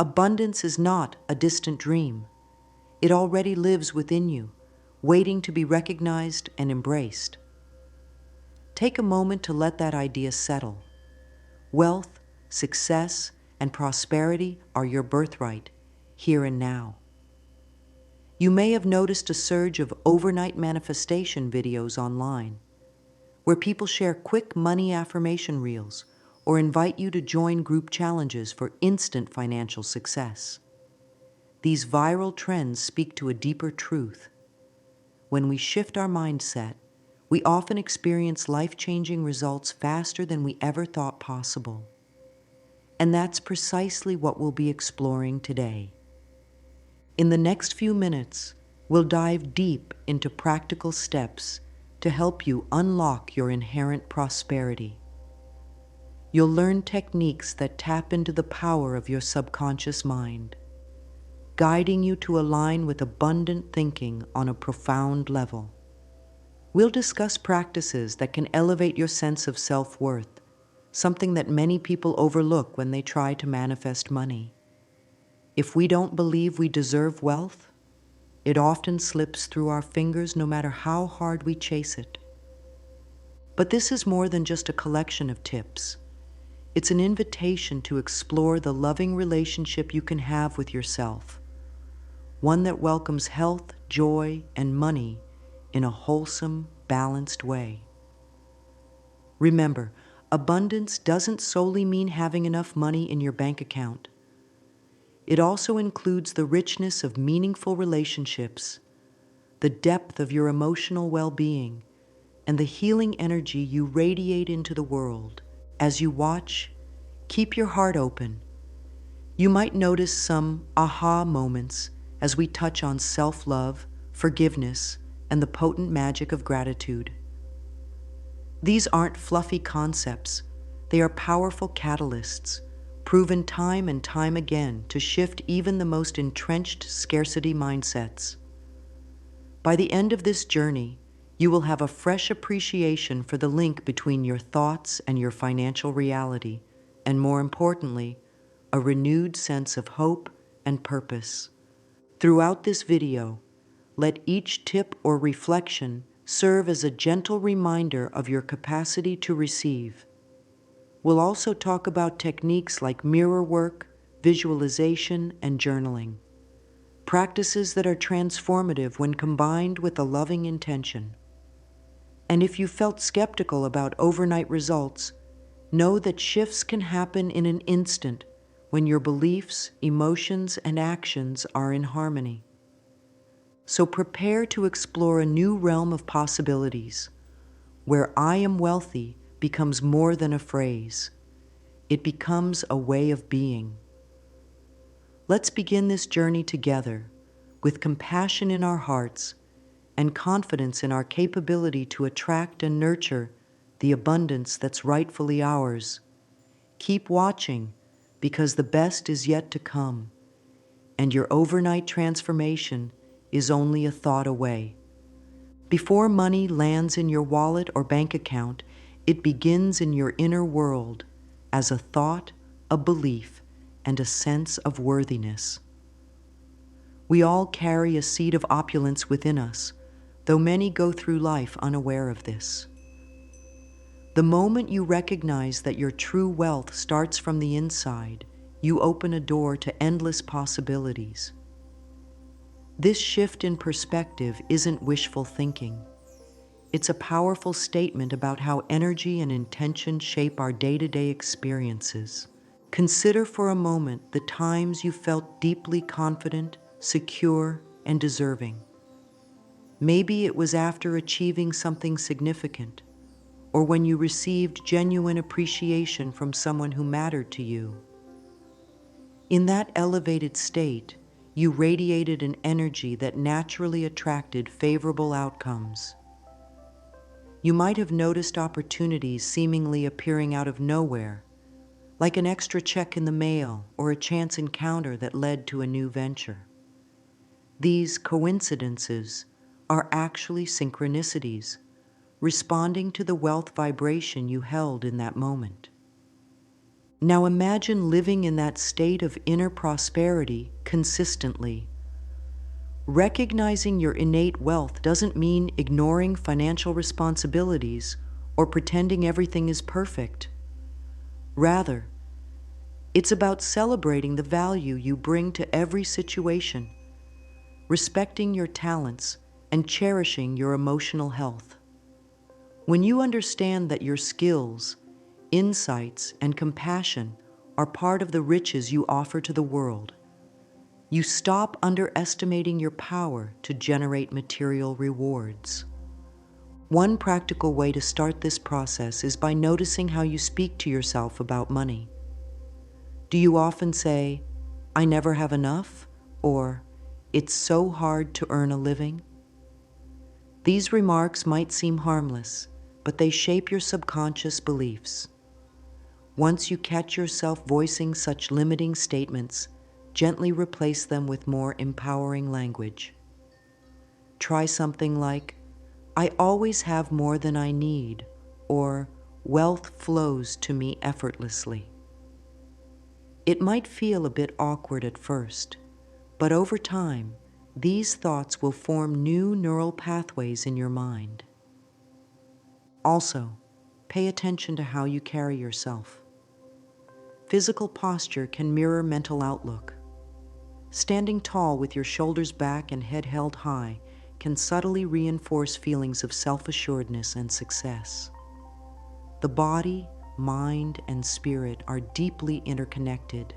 Abundance is not a distant dream. It already lives within you, waiting to be recognized and embraced. Take a moment to let that idea settle. Wealth, success, and prosperity are your birthright, here and now. You may have noticed a surge of overnight manifestation videos online, where people share quick money affirmation reels or invite you to join group challenges for instant financial success. These viral trends speak to a deeper truth. When we shift our mindset, we often experience life-changing results faster than we ever thought possible. And that's precisely what we'll be exploring today. In the next few minutes, we'll dive deep into practical steps to help you unlock your inherent prosperity. You'll learn techniques that tap into the power of your subconscious mind, guiding you to align with abundant thinking on a profound level. We'll discuss practices that can elevate your sense of self-worth, something that many people overlook when they try to manifest money. If we don't believe we deserve wealth, it often slips through our fingers no matter how hard we chase it. But this is more than just a collection of tips. It's an invitation to explore the loving relationship you can have with yourself, one that welcomes health, joy, and money in a wholesome, balanced way. Remember, abundance doesn't solely mean having enough money in your bank account. It also includes the richness of meaningful relationships, the depth of your emotional well-being, and the healing energy you radiate into the world. As you watch, keep your heart open. You might notice some aha moments as we touch on self-love, forgiveness, and the potent magic of gratitude. These aren't fluffy concepts. They are powerful catalysts, proven time and time again to shift even the most entrenched scarcity mindsets. By the end of this journey, you will have a fresh appreciation for the link between your thoughts and your financial reality, and more importantly, a renewed sense of hope and purpose. Throughout this video, let each tip or reflection serve as a gentle reminder of your capacity to receive. We'll also talk about techniques like mirror work, visualization, and journaling, practices that are transformative when combined with a loving intention. And if you felt skeptical about overnight results, know that shifts can happen in an instant when your beliefs, emotions, and actions are in harmony. So prepare to explore a new realm of possibilities, where "I am wealthy" becomes more than a phrase. It becomes a way of being. Let's begin this journey together, with compassion in our hearts and confidence in our capability to attract and nurture the abundance that's rightfully ours. Keep watching, because the best is yet to come, and your overnight transformation is only a thought away. Before money lands in your wallet or bank account, it begins in your inner world as a thought, a belief, and a sense of worthiness. We all carry a seed of opulence within us, though many go through life unaware of this. The moment you recognize that your true wealth starts from the inside, you open a door to endless possibilities. This shift in perspective isn't wishful thinking. It's a powerful statement about how energy and intention shape our day-to-day experiences. Consider for a moment the times you felt deeply confident, secure, and deserving. Maybe it was after achieving something significant, or when you received genuine appreciation from someone who mattered to you. In that elevated state, you radiated an energy that naturally attracted favorable outcomes. You might have noticed opportunities seemingly appearing out of nowhere, like an extra check in the mail or a chance encounter that led to a new venture. These coincidences are actually synchronicities, responding to the wealth vibration you held in that moment. Now imagine living in that state of inner prosperity consistently. Recognizing your innate wealth doesn't mean ignoring financial responsibilities or pretending everything is perfect. Rather, it's about celebrating the value you bring to every situation, respecting your talents, and cherishing your emotional health. When you understand that your skills, insights, and compassion are part of the riches you offer to the world, you stop underestimating your power to generate material rewards. One practical way to start this process is by noticing how you speak to yourself about money. Do you often say, "I never have enough," or "It's so hard to earn a living"? These remarks might seem harmless, but they shape your subconscious beliefs. Once you catch yourself voicing such limiting statements, gently replace them with more empowering language. Try something like, "I always have more than I need," or "Wealth flows to me effortlessly." It might feel a bit awkward at first, but over time, these thoughts will form new neural pathways in your mind. Also, pay attention to how you carry yourself. Physical posture can mirror mental outlook. Standing tall with your shoulders back and head held high can subtly reinforce feelings of self-assuredness and success. The body, mind, and spirit are deeply interconnected.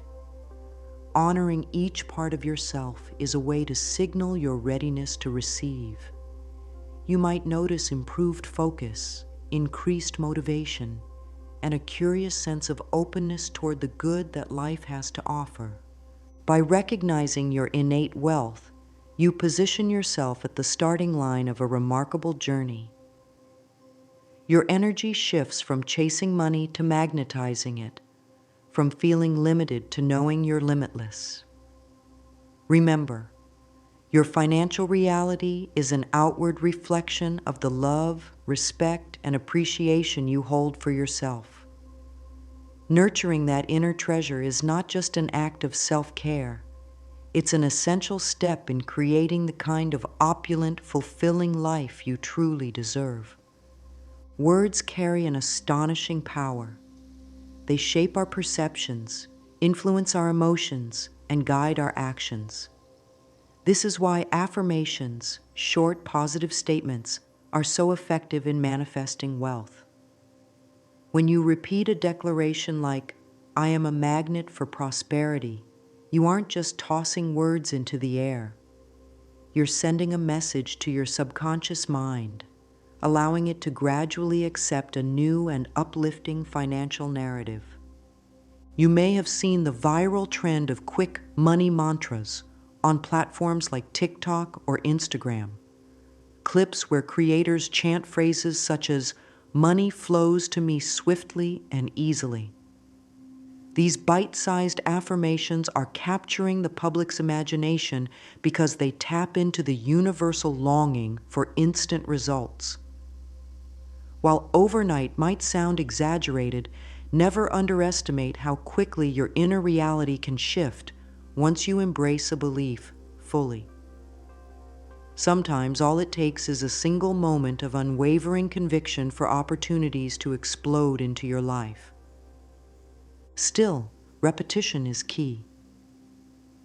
Honoring each part of yourself is a way to signal your readiness to receive. You might notice improved focus, increased motivation, and a curious sense of openness toward the good that life has to offer. By recognizing your innate wealth, you position yourself at the starting line of a remarkable journey. Your energy shifts from chasing money to magnetizing it, from feeling limited to knowing you're limitless. Remember, your financial reality is an outward reflection of the love, respect, and appreciation you hold for yourself. Nurturing that inner treasure is not just an act of self-care. It's an essential step in creating the kind of opulent, fulfilling life you truly deserve. Words carry an astonishing power. They shape our perceptions, influence our emotions, and guide our actions. This is why affirmations, short positive statements, are so effective in manifesting wealth. When you repeat a declaration like, "I am a magnet for prosperity," you aren't just tossing words into the air. You're sending a message to your subconscious mind, allowing it to gradually accept a new and uplifting financial narrative. You may have seen the viral trend of quick money mantras on platforms like TikTok or Instagram. Clips where creators chant phrases such as, "Money flows to me swiftly and easily." These bite-sized affirmations are capturing the public's imagination because they tap into the universal longing for instant results. While overnight might sound exaggerated, never underestimate how quickly your inner reality can shift once you embrace a belief fully. Sometimes all it takes is a single moment of unwavering conviction for opportunities to explode into your life. Still, repetition is key.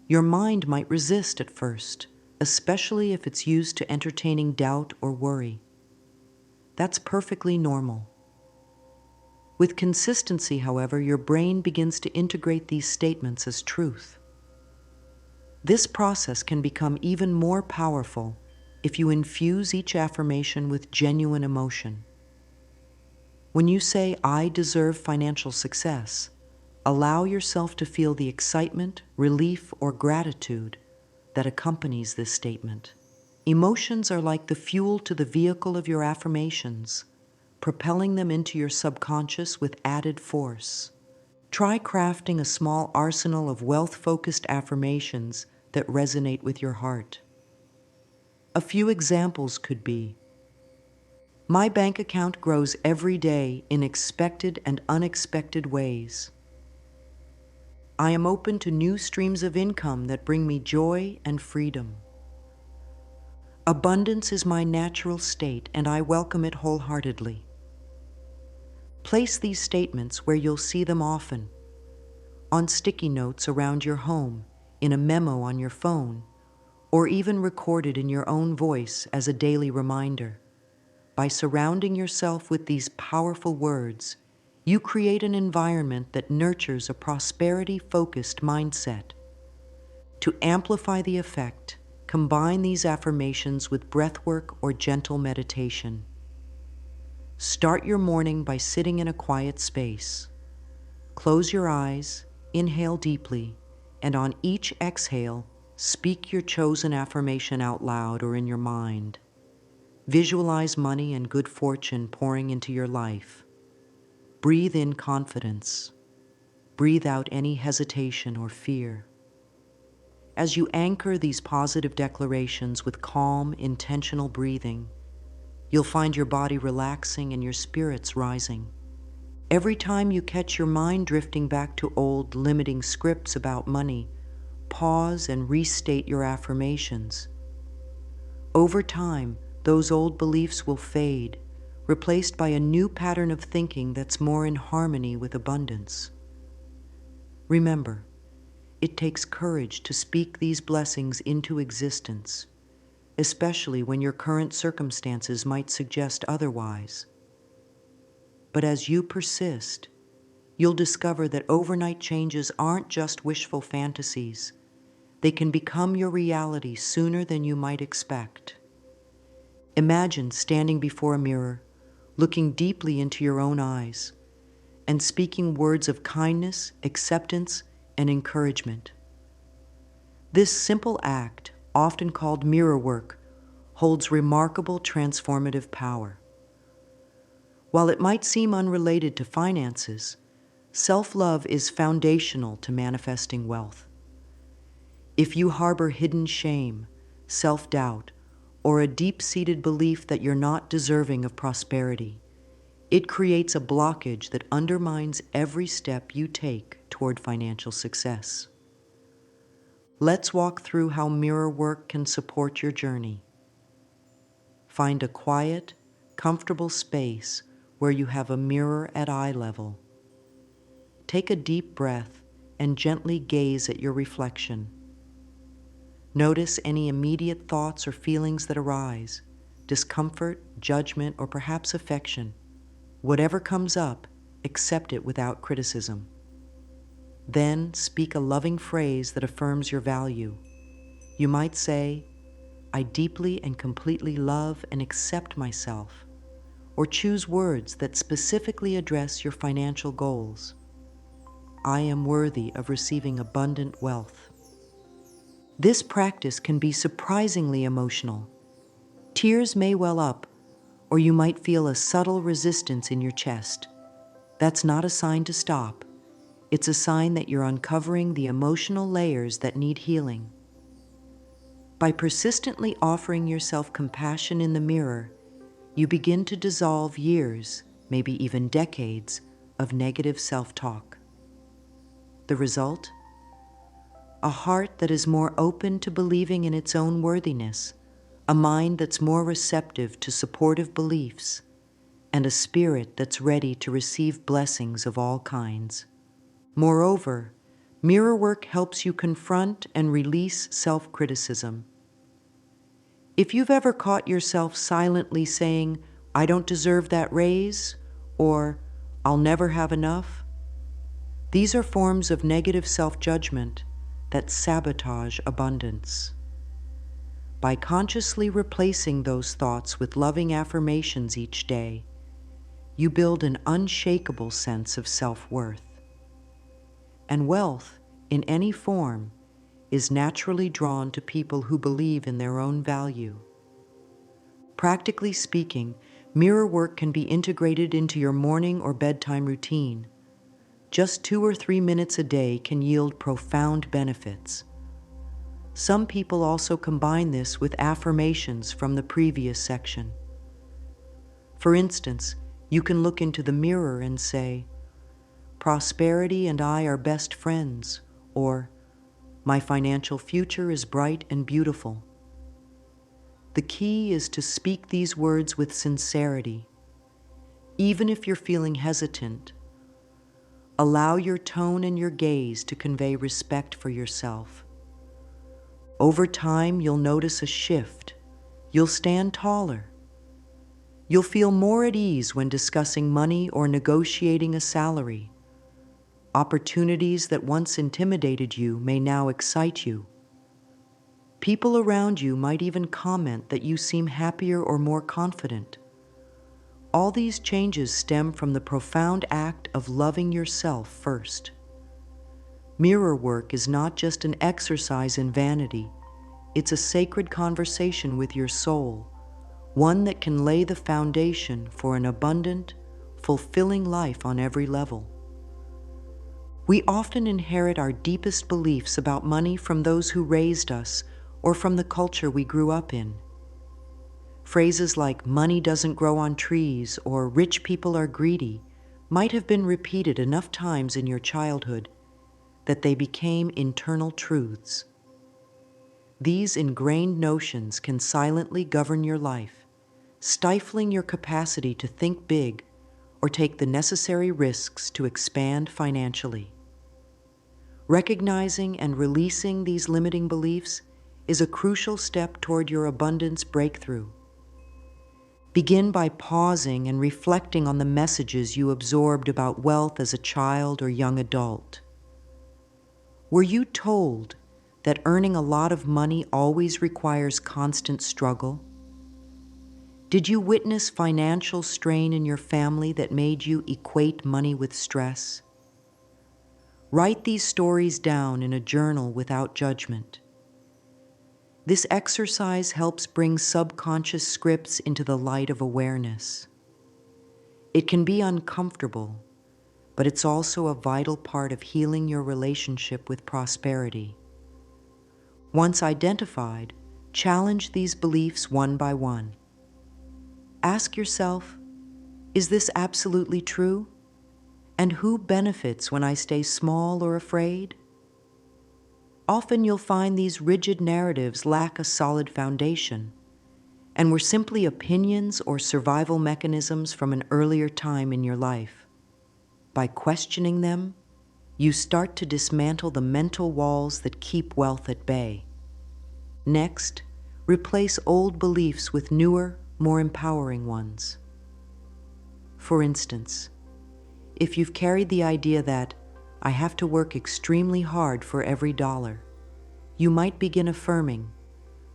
Your mind might resist at first, especially if it's used to entertaining doubt or worry. That's perfectly normal. With consistency, however, your brain begins to integrate these statements as truth. This process can become even more powerful if you infuse each affirmation with genuine emotion. When you say, "I deserve financial success," allow yourself to feel the excitement, relief, or gratitude that accompanies this statement. Emotions are like the fuel to the vehicle of your affirmations, propelling them into your subconscious with added force. Try crafting a small arsenal of wealth-focused affirmations that resonate with your heart. A few examples could be, "My bank account grows every day in expected and unexpected ways." I am open to new streams of income that bring me joy and freedom. Abundance is my natural state, and I welcome it wholeheartedly. Place these statements where you'll see them often: on sticky notes around your home, in a memo on your phone, or even recorded in your own voice as a daily reminder. By surrounding yourself with these powerful words, you create an environment that nurtures a prosperity-focused mindset. To amplify the effect, combine these affirmations with breathwork or gentle meditation. Start your morning by sitting in a quiet space. Close your eyes, inhale deeply, and on each exhale, speak your chosen affirmation out loud or in your mind. Visualize money and good fortune pouring into your life. Breathe in confidence. Breathe out any hesitation or fear. As you anchor these positive declarations with calm, intentional breathing, you'll find your body relaxing and your spirits rising. Every time you catch your mind drifting back to old, limiting scripts about money, pause and restate your affirmations. Over time, those old beliefs will fade, replaced by a new pattern of thinking that's more in harmony with abundance. Remember, it takes courage to speak these blessings into existence, especially when your current circumstances might suggest otherwise. But as you persist, you'll discover that overnight changes aren't just wishful fantasies. They can become your reality sooner than you might expect. Imagine standing before a mirror, looking deeply into your own eyes, and speaking words of kindness, acceptance, and encouragement. This simple act, often called mirror work, holds remarkable transformative power. While it might seem unrelated to finances, self-love is foundational to manifesting wealth. If you harbor hidden shame, self-doubt, or a deep-seated belief that you're not deserving of prosperity, it creates a blockage that undermines every step you take toward financial success. Let's walk through how mirror work can support your journey. Find a quiet, comfortable space where you have a mirror at eye level. Take a deep breath and gently gaze at your reflection. Notice any immediate thoughts or feelings that arise: discomfort, judgment, or perhaps affection. Whatever comes up, accept it without criticism. Then speak a loving phrase that affirms your value. You might say, "I deeply and completely love and accept myself," or choose words that specifically address your financial goals. "I am worthy of receiving abundant wealth." This practice can be surprisingly emotional. Tears may well up, or you might feel a subtle resistance in your chest. That's not a sign to stop. It's a sign that you're uncovering the emotional layers that need healing. By persistently offering yourself compassion in the mirror, you begin to dissolve years, maybe even decades, of negative self-talk. The result? A heart that is more open to believing in its own worthiness, a mind that's more receptive to supportive beliefs, and a spirit that's ready to receive blessings of all kinds. Moreover, mirror work helps you confront and release self-criticism. If you've ever caught yourself silently saying, "I don't deserve that raise," or "I'll never have enough," these are forms of negative self-judgment that sabotage abundance. By consciously replacing those thoughts with loving affirmations each day, you build an unshakable sense of self-worth. And wealth, in any form, is naturally drawn to people who believe in their own value. Practically speaking, mirror work can be integrated into your morning or bedtime routine. Just 2 or 3 minutes a day can yield profound benefits. Some people also combine this with affirmations from the previous section. For instance, you can look into the mirror and say, "Prosperity and I are best friends," or my financial future is bright and beautiful. The key is to speak these words with sincerity. Even if you're feeling hesitant, allow your tone and your gaze to convey respect for yourself. Over time, you'll notice a shift. You'll stand taller. You'll feel more at ease when discussing money or negotiating a salary. Opportunities that once intimidated you may now excite you. People around you might even comment that you seem happier or more confident. All these changes stem from the profound act of loving yourself first. Mirror work is not just an exercise in vanity, it's a sacred conversation with your soul, one that can lay the foundation for an abundant, fulfilling life on every level. We often inherit our deepest beliefs about money from those who raised us or from the culture we grew up in. Phrases like "money doesn't grow on trees" or "rich people are greedy" might have been repeated enough times in your childhood that they became internal truths. These ingrained notions can silently govern your life, stifling your capacity to think big or take the necessary risks to expand financially. Recognizing and releasing these limiting beliefs is a crucial step toward your abundance breakthrough. Begin by pausing and reflecting on the messages you absorbed about wealth as a child or young adult. Were you told that earning a lot of money always requires constant struggle? Did you witness financial strain in your family that made you equate money with stress? Write these stories down in a journal without judgment. This exercise helps bring subconscious scripts into the light of awareness. It can be uncomfortable, but it's also a vital part of healing your relationship with prosperity. Once identified, challenge these beliefs one by one. Ask yourself, is this absolutely true? And who benefits when I stay small or afraid? Often you'll find these rigid narratives lack a solid foundation and were simply opinions or survival mechanisms from an earlier time in your life. By questioning them, you start to dismantle the mental walls that keep wealth at bay. Next, replace old beliefs with newer, more empowering ones. For instance, if you've carried the idea that I have to work extremely hard for every dollar, you might begin affirming,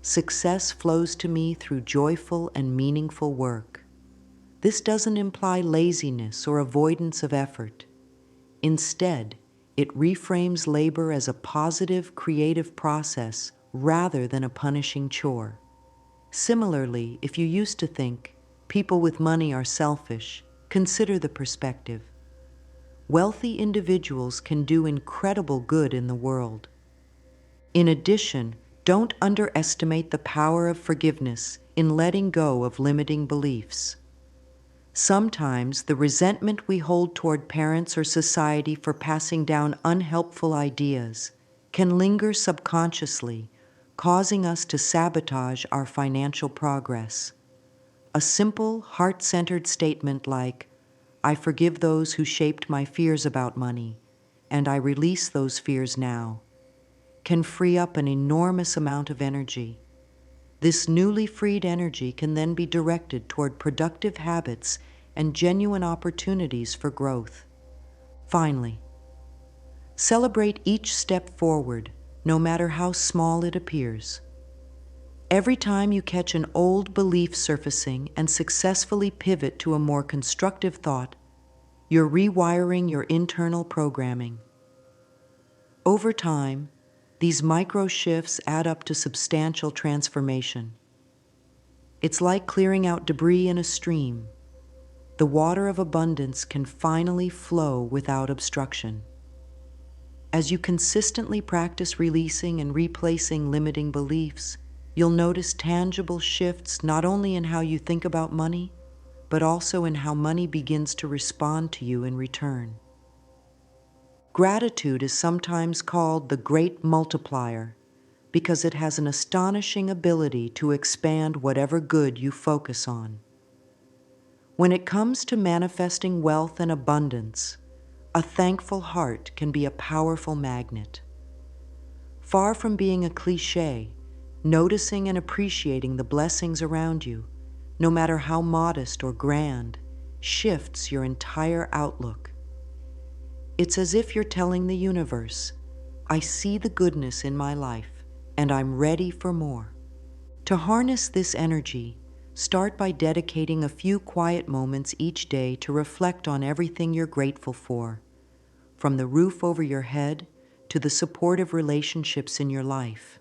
success flows to me through joyful and meaningful work. This doesn't imply laziness or avoidance of effort. Instead, it reframes labor as a positive, creative process rather than a punishing chore. Similarly, if you used to think people with money are selfish, consider the perspective. Wealthy individuals can do incredible good in the world. In addition, don't underestimate the power of forgiveness in letting go of limiting beliefs. Sometimes the resentment we hold toward parents or society for passing down unhelpful ideas can linger subconsciously, causing us to sabotage our financial progress. A simple, heart-centered statement like, I forgive those who shaped my fears about money, and I release those fears now, can free up an enormous amount of energy. This newly freed energy can then be directed toward productive habits and genuine opportunities for growth. Finally, celebrate each step forward, no matter how small it appears. Every time you catch an old belief surfacing and successfully pivot to a more constructive thought, you're rewiring your internal programming. Over time, these micro shifts add up to substantial transformation. It's like clearing out debris in a stream. The water of abundance can finally flow without obstruction. As you consistently practice releasing and replacing limiting beliefs, you'll notice tangible shifts not only in how you think about money, but also in how money begins to respond to you in return. Gratitude is sometimes called the great multiplier because it has an astonishing ability to expand whatever good you focus on. When it comes to manifesting wealth and abundance, a thankful heart can be a powerful magnet. Far from being a cliché, noticing and appreciating the blessings around you, no matter how modest or grand, shifts your entire outlook. It's as if you're telling the universe, I see the goodness in my life, and I'm ready for more. To harness this energy, start by dedicating a few quiet moments each day to reflect on everything you're grateful for, from the roof over your head to the supportive relationships in your life.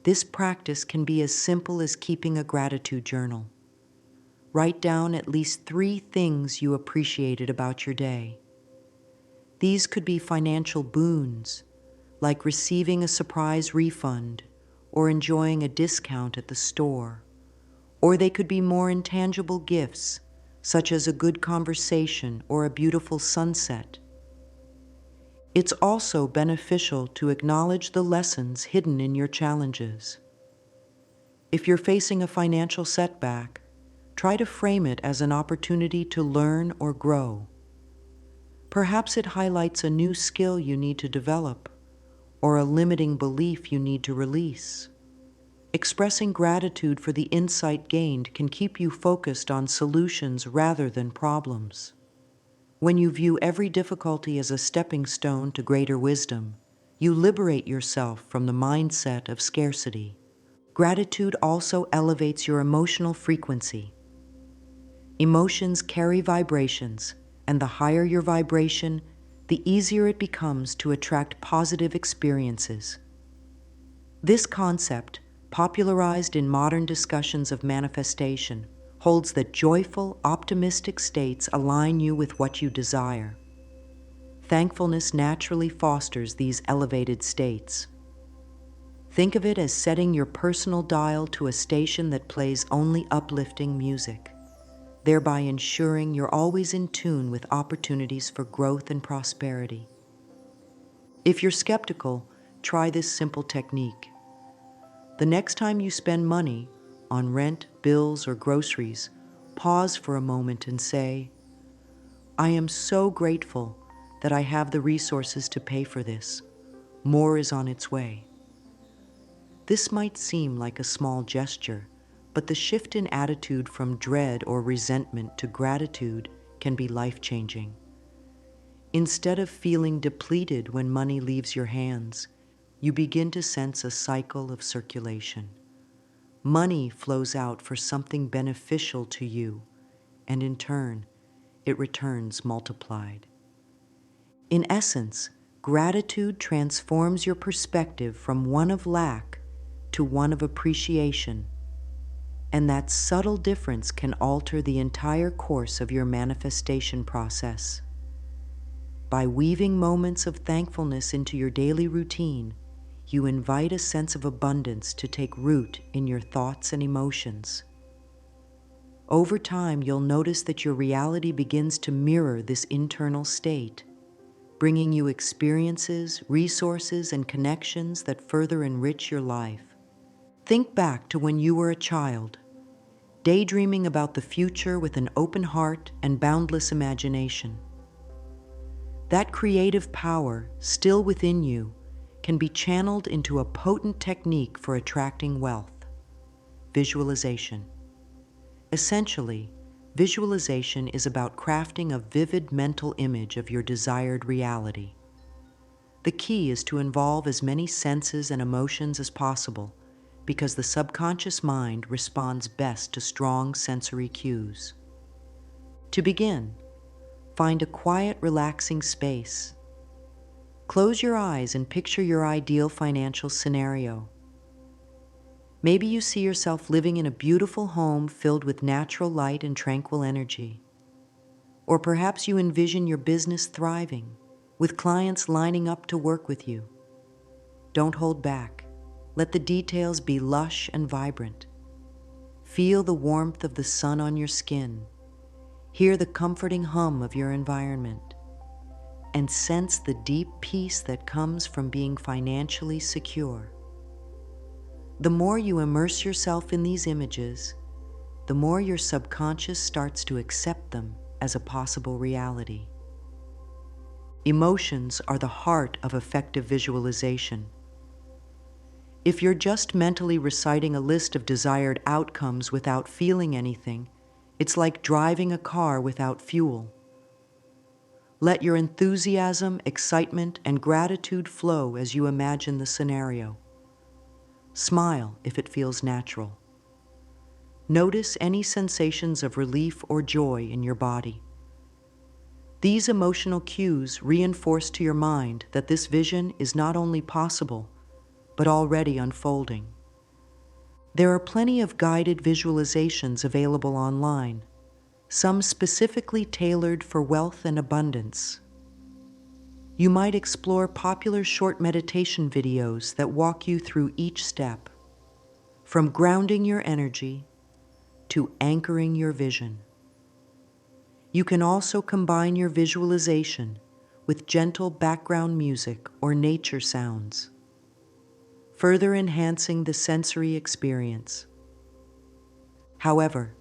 This practice can be as simple as keeping a gratitude journal. Write down at least 3 things you appreciated about your day. These could be financial boons, like receiving a surprise refund or enjoying a discount at the store. Or they could be more intangible gifts, such as a good conversation or a beautiful sunset. It's also beneficial to acknowledge the lessons hidden in your challenges. If you're facing a financial setback, try to frame it as an opportunity to learn or grow. Perhaps it highlights a new skill you need to develop or a limiting belief you need to release. Expressing gratitude for the insight gained can keep you focused on solutions rather than problems. When you view every difficulty as a stepping stone to greater wisdom, you liberate yourself from the mindset of scarcity. Gratitude also elevates your emotional frequency. Emotions carry vibrations, and the higher your vibration, the easier it becomes to attract positive experiences. This concept, popularized in modern discussions of manifestation, holds that joyful, optimistic states align you with what you desire. Thankfulness naturally fosters these elevated states. Think of it as setting your personal dial to a station that plays only uplifting music, thereby ensuring you're always in tune with opportunities for growth and prosperity. If you're skeptical, try this simple technique. The next time you spend money on rent, bills, or groceries, pause for a moment and say, I am so grateful that I have the resources to pay for this. More is on its way. This might seem like a small gesture, but the shift in attitude from dread or resentment to gratitude can be life-changing. Instead of feeling depleted when money leaves your hands, you begin to sense a cycle of circulation. Money flows out for something beneficial to you, and in turn, it returns multiplied. In essence, gratitude transforms your perspective from one of lack to one of appreciation, and that subtle difference can alter the entire course of your manifestation process. By weaving moments of thankfulness into your daily routine, you invite a sense of abundance to take root in your thoughts and emotions. Over time, you'll notice that your reality begins to mirror this internal state, bringing you experiences, resources, and connections that further enrich your life. Think back to when you were a child, daydreaming about the future with an open heart and boundless imagination. That creative power, still within you, can be channeled into a potent technique for attracting wealth: visualization. Essentially, visualization is about crafting a vivid mental image of your desired reality. The key is to involve as many senses and emotions as possible, because the subconscious mind responds best to strong sensory cues. To begin, find a quiet, relaxing space. Close your eyes and picture your ideal financial scenario. Maybe you see yourself living in a beautiful home filled with natural light and tranquil energy. Or perhaps you envision your business thriving, with clients lining up to work with you. Don't hold back. Let the details be lush and vibrant. Feel the warmth of the sun on your skin. Hear the comforting hum of your environment. and sense the deep peace that comes from being financially secure. The more you immerse yourself in these images, the more your subconscious starts to accept them as a possible reality. Emotions are the heart of effective visualization. If you're just mentally reciting a list of desired outcomes without feeling anything, it's like driving a car without fuel. Let your enthusiasm, excitement, and gratitude flow as you imagine the scenario. Smile if it feels natural. Notice any sensations of relief or joy in your body. These emotional cues reinforce to your mind that this vision is not only possible, but already unfolding. There are plenty of guided visualizations available online, some specifically tailored for wealth and abundance. You might explore popular short meditation videos that walk you through each step, from grounding your energy to anchoring your vision. You can also combine your visualization with gentle background music or nature sounds, further enhancing the sensory experience. However,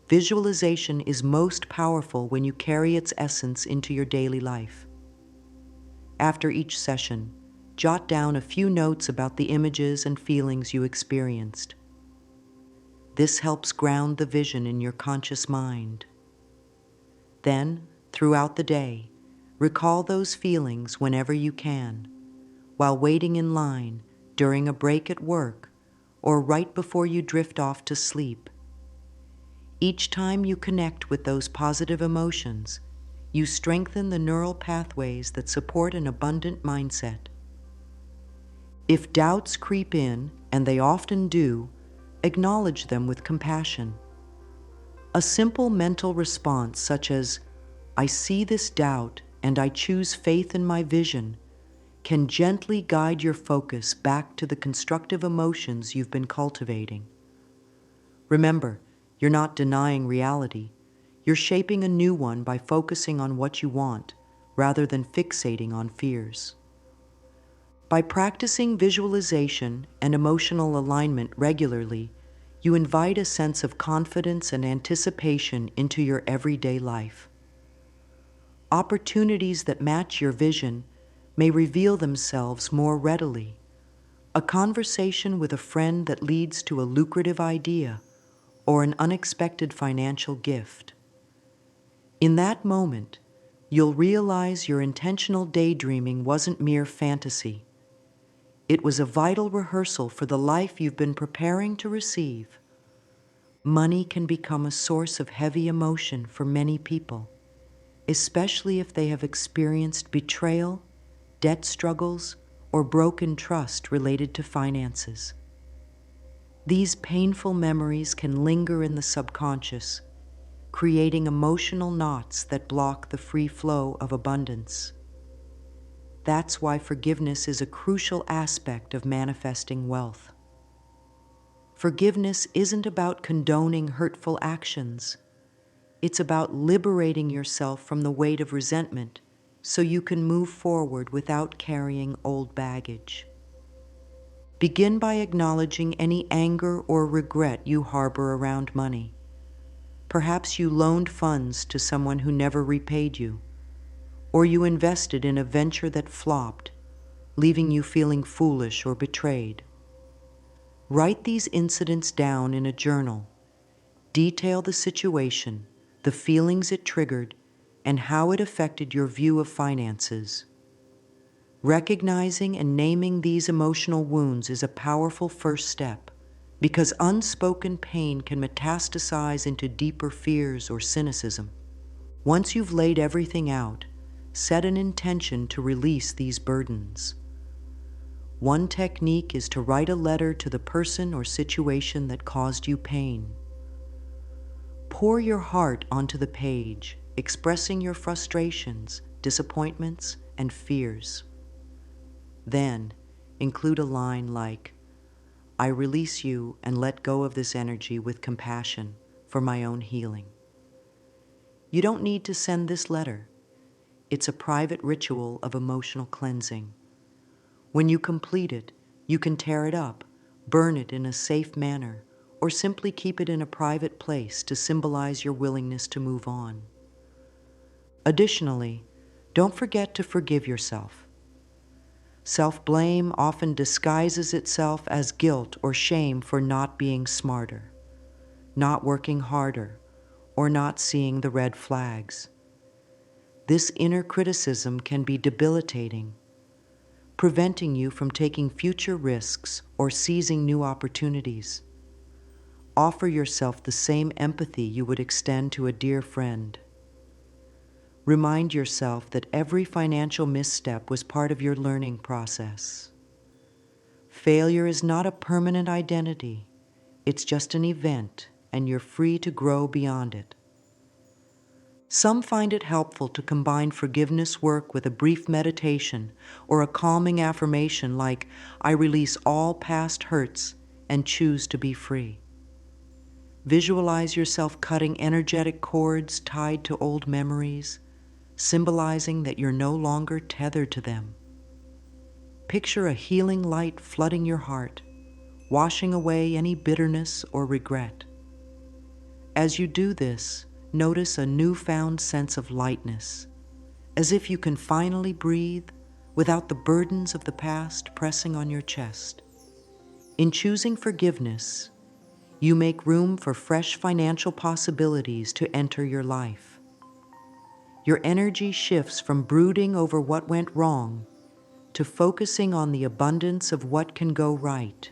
visualization is most powerful when you carry its essence into your daily life. After each session, jot down a few notes about the images and feelings you experienced. This helps ground the vision in your conscious mind. Then, throughout the day, recall those feelings whenever you can, while waiting in line, during a break at work, or right before you drift off to sleep. Each time you connect with those positive emotions, you strengthen the neural pathways that support an abundant mindset. If doubts creep in, and they often do, acknowledge them with compassion. A simple mental response such as, "I see this doubt and I choose faith in my vision," can gently guide your focus back to the constructive emotions you've been cultivating. Remember, you're not denying reality. You're shaping a new one by focusing on what you want, rather than fixating on fears. By practicing visualization and emotional alignment regularly, you invite a sense of confidence and anticipation into your everyday life. Opportunities that match your vision may reveal themselves more readily. A conversation with a friend that leads to a lucrative idea, or an unexpected financial gift. In that moment, you'll realize your intentional daydreaming wasn't mere fantasy. It was a vital rehearsal for the life you've been preparing to receive. Money can become a source of heavy emotion for many people, especially if they have experienced betrayal, debt struggles, or broken trust related to finances. These painful memories can linger in the subconscious, creating emotional knots that block the free flow of abundance. That's why forgiveness is a crucial aspect of manifesting wealth. Forgiveness isn't about condoning hurtful actions. It's about liberating yourself from the weight of resentment so you can move forward without carrying old baggage. Begin by acknowledging any anger or regret you harbor around money. Perhaps you loaned funds to someone who never repaid you, or you invested in a venture that flopped, leaving you feeling foolish or betrayed. Write these incidents down in a journal. Detail the situation, the feelings it triggered, and how it affected your view of finances. Recognizing and naming these emotional wounds is a powerful first step, because unspoken pain can metastasize into deeper fears or cynicism. Once you've laid everything out, set an intention to release these burdens. One technique is to write a letter to the person or situation that caused you pain. Pour your heart onto the page, expressing your frustrations, disappointments, and fears. Then, include a line like, "I release you and let go of this energy with compassion for my own healing." You don't need to send this letter. It's a private ritual of emotional cleansing. When you complete it, you can tear it up, burn it in a safe manner, or simply keep it in a private place to symbolize your willingness to move on. Additionally, don't forget to forgive yourself. Self-blame often disguises itself as guilt or shame for not being smarter, not working harder, or not seeing the red flags. This inner criticism can be debilitating, preventing you from taking future risks or seizing new opportunities. Offer yourself the same empathy you would extend to a dear friend. Remind yourself that every financial misstep was part of your learning process. Failure is not a permanent identity. It's just an event, and you're free to grow beyond it. Some find it helpful to combine forgiveness work with a brief meditation or a calming affirmation like, "I release all past hurts and choose to be free." Visualize yourself cutting energetic cords tied to old memories, symbolizing that you're no longer tethered to them. Picture a healing light flooding your heart, washing away any bitterness or regret. As you do this, notice a newfound sense of lightness, as if you can finally breathe without the burdens of the past pressing on your chest. In choosing forgiveness, you make room for fresh financial possibilities to enter your life. Your energy shifts from brooding over what went wrong to focusing on the abundance of what can go right.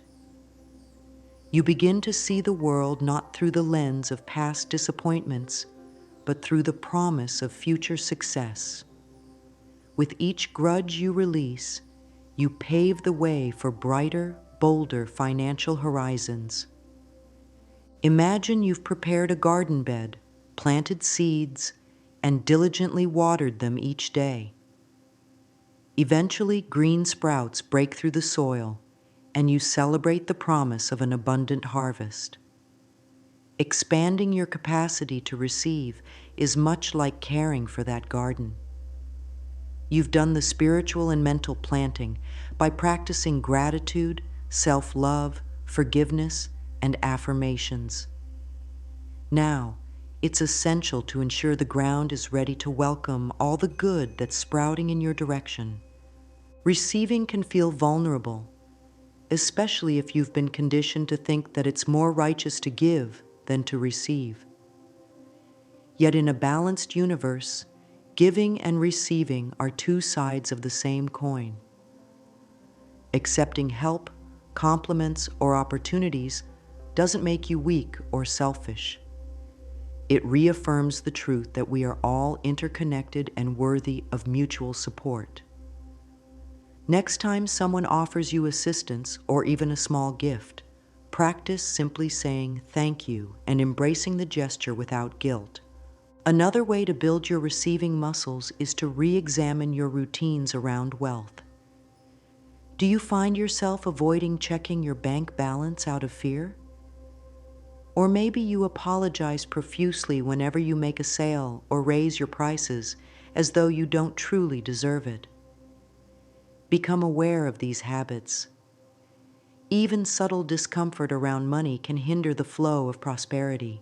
You begin to see the world not through the lens of past disappointments, but through the promise of future success. With each grudge you release, you pave the way for brighter, bolder financial horizons. Imagine you've prepared a garden bed, planted seeds, and diligently watered them each day. Eventually, green sprouts break through the soil, and you celebrate the promise of an abundant harvest. Expanding your capacity to receive is much like caring for that garden. You've done the spiritual and mental planting by practicing gratitude, self-love, forgiveness, and affirmations. Now, it's essential to ensure the ground is ready to welcome all the good that's sprouting in your direction. Receiving can feel vulnerable, especially if you've been conditioned to think that it's more righteous to give than to receive. Yet in a balanced universe, giving and receiving are two sides of the same coin. Accepting help, compliments, or opportunities doesn't make you weak or selfish. It reaffirms the truth that we are all interconnected and worthy of mutual support. Next time someone offers you assistance or even a small gift, practice simply saying thank you and embracing the gesture without guilt. Another way to build your receiving muscles is to re-examine your routines around wealth. Do you find yourself avoiding checking your bank balance out of fear? Or maybe you apologize profusely whenever you make a sale or raise your prices as though you don't truly deserve it. Become aware of these habits. Even subtle discomfort around money can hinder the flow of prosperity.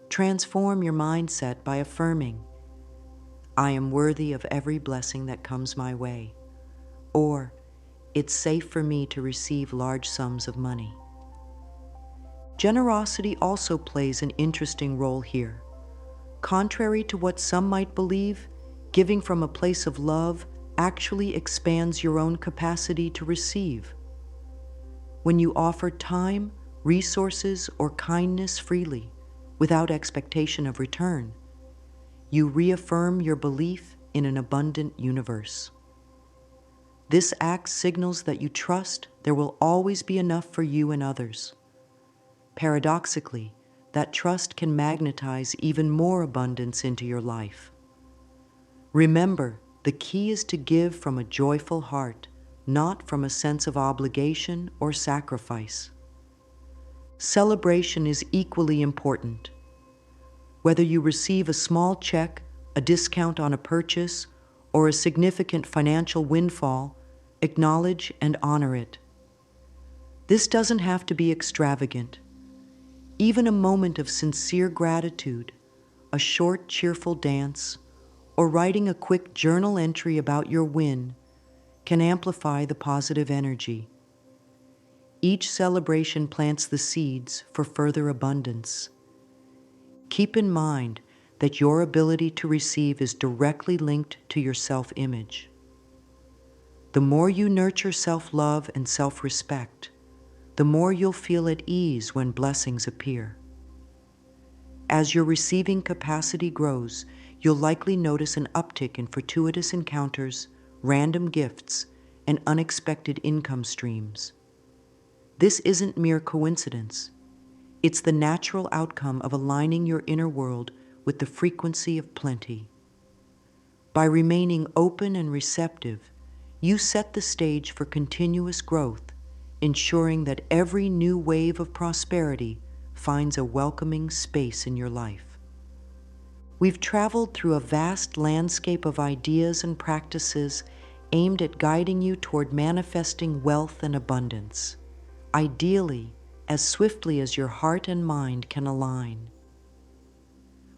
Transform your mindset by affirming, "I am worthy of every blessing that comes my way," or "It's safe for me to receive large sums of money." Generosity also plays an interesting role here. Contrary to what some might believe, giving from a place of love actually expands your own capacity to receive. When you offer time, resources, or kindness freely, without expectation of return, you reaffirm your belief in an abundant universe. This act signals that you trust there will always be enough for you and others. Paradoxically, that trust can magnetize even more abundance into your life. Remember, the key is to give from a joyful heart, not from a sense of obligation or sacrifice. Celebration is equally important. Whether you receive a small check a discount on a purchase, or a significant financial windfall, acknowledge and honor it. This doesn't have to be extravagant. Even a moment of sincere gratitude, a short, cheerful dance, or writing a quick journal entry about your win can amplify the positive energy. Each celebration plants the seeds for further abundance. Keep in mind that your ability to receive is directly linked to your self-image. The more you nurture self-love and self-respect, the more you'll feel at ease when blessings appear. As your receiving capacity grows, you'll likely notice an uptick in fortuitous encounters, random gifts, and unexpected income streams. This isn't mere coincidence. It's the natural outcome of aligning your inner world with the frequency of plenty. By remaining open and receptive, you set the stage for continuous growth, ensuring that every new wave of prosperity finds a welcoming space in your life. We've traveled through a vast landscape of ideas and practices aimed at guiding you toward manifesting wealth and abundance, ideally, as swiftly as your heart and mind can align.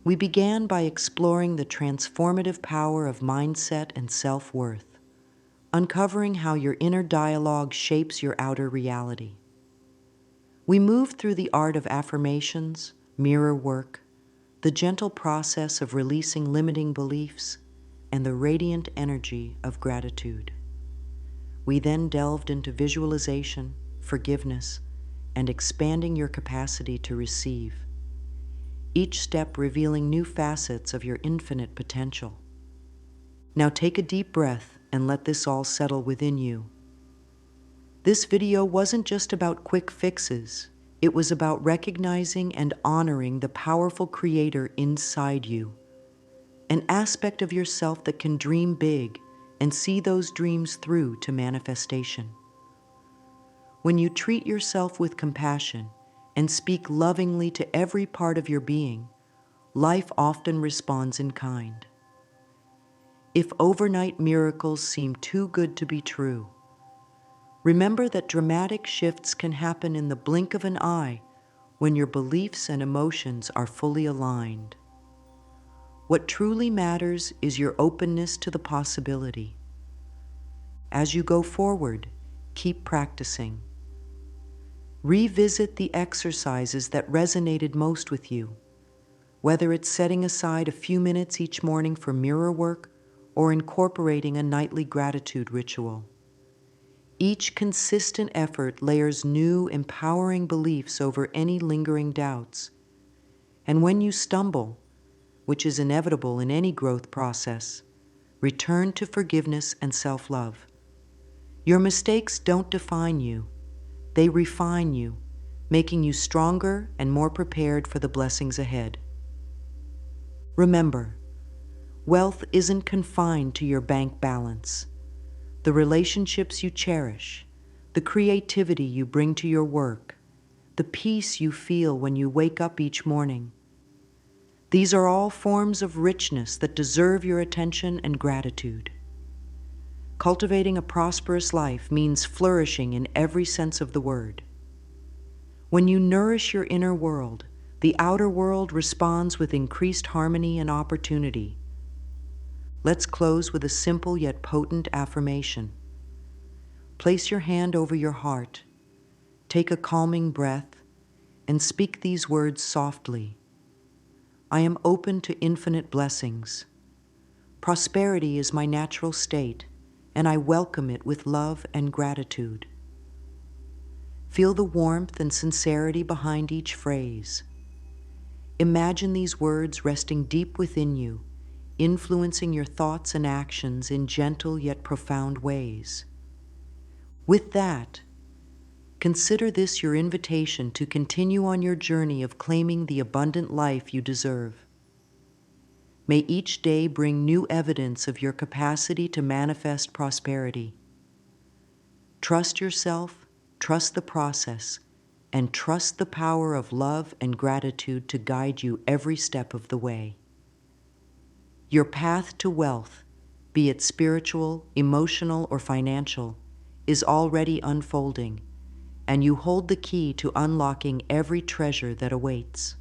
We began by exploring the transformative power of mindset and self-worth, uncovering how your inner dialogue shapes your outer reality. We moved through the art of affirmations, mirror work, the gentle process of releasing limiting beliefs, and the radiant energy of gratitude. We then delved into visualization, forgiveness, and expanding your capacity to receive, each step revealing new facets of your infinite potential. Now take a deep breath and let this all settle within you. This video wasn't just about quick fixes. It was about recognizing and honoring the powerful creator inside you, an aspect of yourself that can dream big and see those dreams through to manifestation. When you treat yourself with compassion and speak lovingly to every part of your being, life often responds in kind. If overnight miracles seem too good to be true, remember that dramatic shifts can happen in the blink of an eye when your beliefs and emotions are fully aligned. What truly matters is your openness to the possibility. As you go forward, keep practicing. Revisit the exercises that resonated most with you, whether it's setting aside a few minutes each morning for mirror work or incorporating a nightly gratitude ritual. Each consistent effort layers new, empowering beliefs over any lingering doubts. And when you stumble, which is inevitable in any growth process, return to forgiveness and self-love. Your mistakes don't define you. They refine you, making you stronger and more prepared for the blessings ahead. Remember, wealth isn't confined to your bank balance. The relationships you cherish, the creativity you bring to your work, the peace you feel when you wake up each morning. These are all forms of richness that deserve your attention and gratitude. Cultivating a prosperous life means flourishing in every sense of the word. When you nourish your inner world, the outer world responds with increased harmony and opportunity. Let's close with a simple yet potent affirmation. Place your hand over your heart, take a calming breath, and speak these words softly. I am open to infinite blessings. Prosperity is my natural state, and I welcome it with love and gratitude. Feel the warmth and sincerity behind each phrase. Imagine these words resting deep within you, influencing your thoughts and actions in gentle yet profound ways. With that, consider this your invitation to continue on your journey of claiming the abundant life you deserve. May each day bring new evidence of your capacity to manifest prosperity. Trust yourself, trust the process, and trust the power of love and gratitude to guide you every step of the way. Your path to wealth, be it spiritual, emotional, or financial, is already unfolding, and you hold the key to unlocking every treasure that awaits.